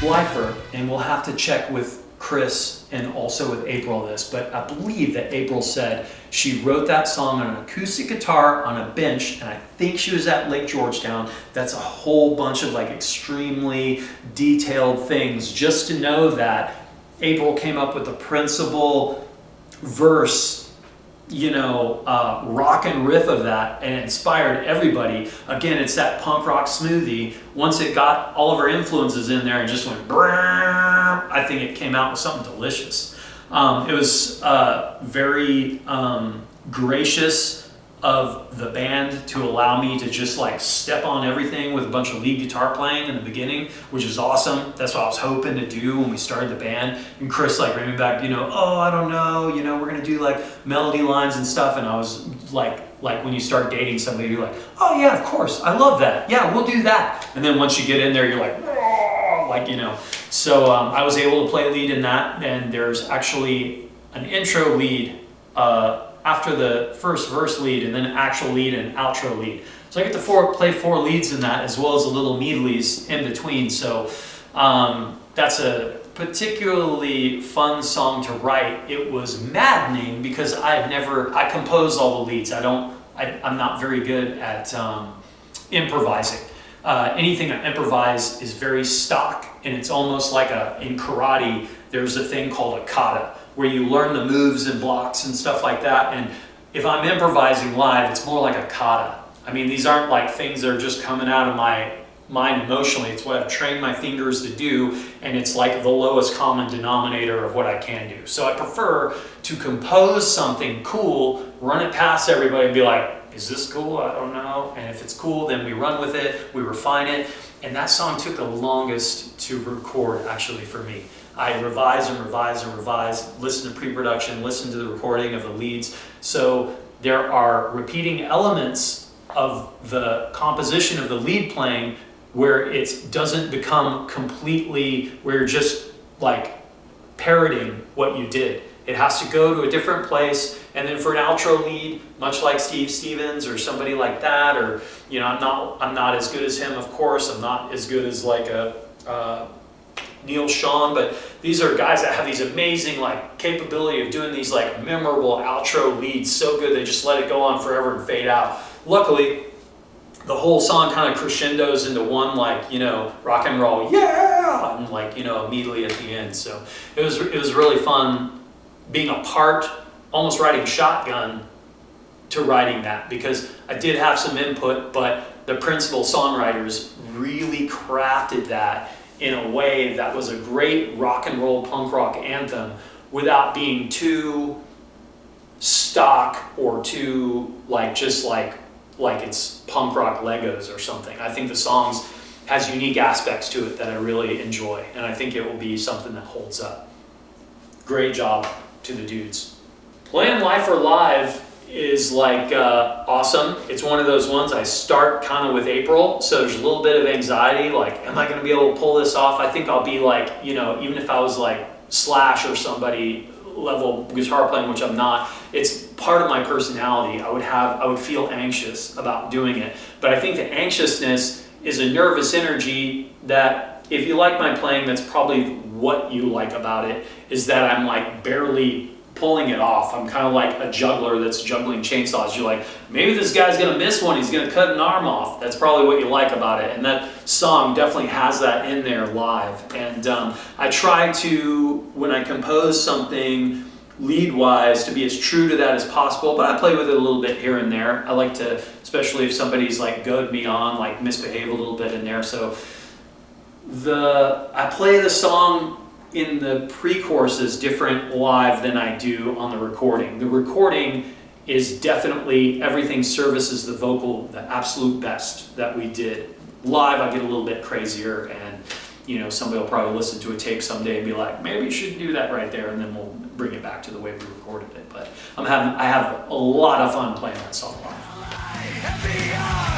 Lifer, and we'll have to check with Chris and also with April this, but I believe that April said she wrote that song on an acoustic guitar on a bench, and I think she was at Lake Georgetown. That's a whole bunch of like extremely detailed things just to know that April came up with the principal verse, rock and riff of that, and it inspired everybody. Again, it's that punk rock smoothie. Once it got all of her influences in there and just went brrrr, I think it came out with something delicious. It was very gracious of the band to allow me to just like step on everything with a bunch of lead guitar playing in the beginning, which is awesome. That's what I was hoping to do when we started the band. And Chris like ran me back, oh, I don't know, we're gonna do like melody lines and stuff. And I was like when you start dating somebody, you're like, oh yeah, of course, I love that. Yeah, we'll do that. And then once you get in there, you're like, So I was able to play lead in that, and there's actually an intro lead after the first verse lead, and then actual lead and outro lead. So I get to play 4 leads in that, as well as a little medleys in between. So that's a particularly fun song to write. It was maddening because I composed all the leads. I'm not very good at improvising. Anything I improvise is very stock, and it's almost like in karate, there's a thing called a kata, where you learn the moves and blocks and stuff like that. And if I'm improvising live, it's more like a kata. I mean, these aren't like things that are just coming out of my mind emotionally. It's what I've trained my fingers to do, and it's like the lowest common denominator of what I can do. So I prefer to compose something cool, run it past everybody and be like, is this cool? I don't know. And if it's cool, then we run with it, we refine it. And that song took the longest to record actually for me. I revise and revise and revise, listen to pre-production, listen to the recording of the leads. So there are repeating elements of the composition of the lead playing where it doesn't become completely, where you're just like parroting what you did. It has to go to a different place. And then for an outro lead, much like Steve Stevens or somebody like that, or I'm not as good as him, of course. I'm not as good as like a Neil Sean, but these are guys that have these amazing like capability of doing these like memorable outro leads so good they just let it go on forever and fade out. Luckily, the whole song kind of crescendos into one like rock and roll, yeah, and like immediately at the end. So it was really fun being a part, almost writing shotgun to writing that, because I did have some input, but the principal songwriters really crafted that in a way that was a great rock and roll punk rock anthem without being too stock or too just like it's punk rock Legos or something. I think the songs has unique aspects to it that I really enjoy, and I think it will be something that holds up. Great job to the dudes. Playing Lifer live is awesome. It's one of those ones I start kind of with April, so there's a little bit of anxiety, like, am I going to be able to pull this off? I think I'll be even if I was like Slash or somebody level guitar playing, which I'm not, it's part of my personality. I would feel anxious about doing it, but I think the anxiousness is a nervous energy that, if you like my playing, that's probably what you like about it, is that I'm like barely pulling it off. I'm kind of like a juggler that's juggling chainsaws. You're like, maybe this guy's gonna miss one, he's gonna cut an arm off. That's probably what you like about it, and that song definitely has that in there live. And I try to, when I compose something lead-wise, to be as true to that as possible, but I play with it a little bit here and there. I like to, especially if somebody's like goad me on, like misbehave a little bit in there. So I play the song in the pre-choruses different live than I do on the recording. The recording is definitely, everything services the vocal the absolute best that we did. Live I get a little bit crazier, and somebody will probably listen to a tape someday and be like, maybe you should do that right there, and then we'll bring it back to the way we recorded it. But I have a lot of fun playing that song live.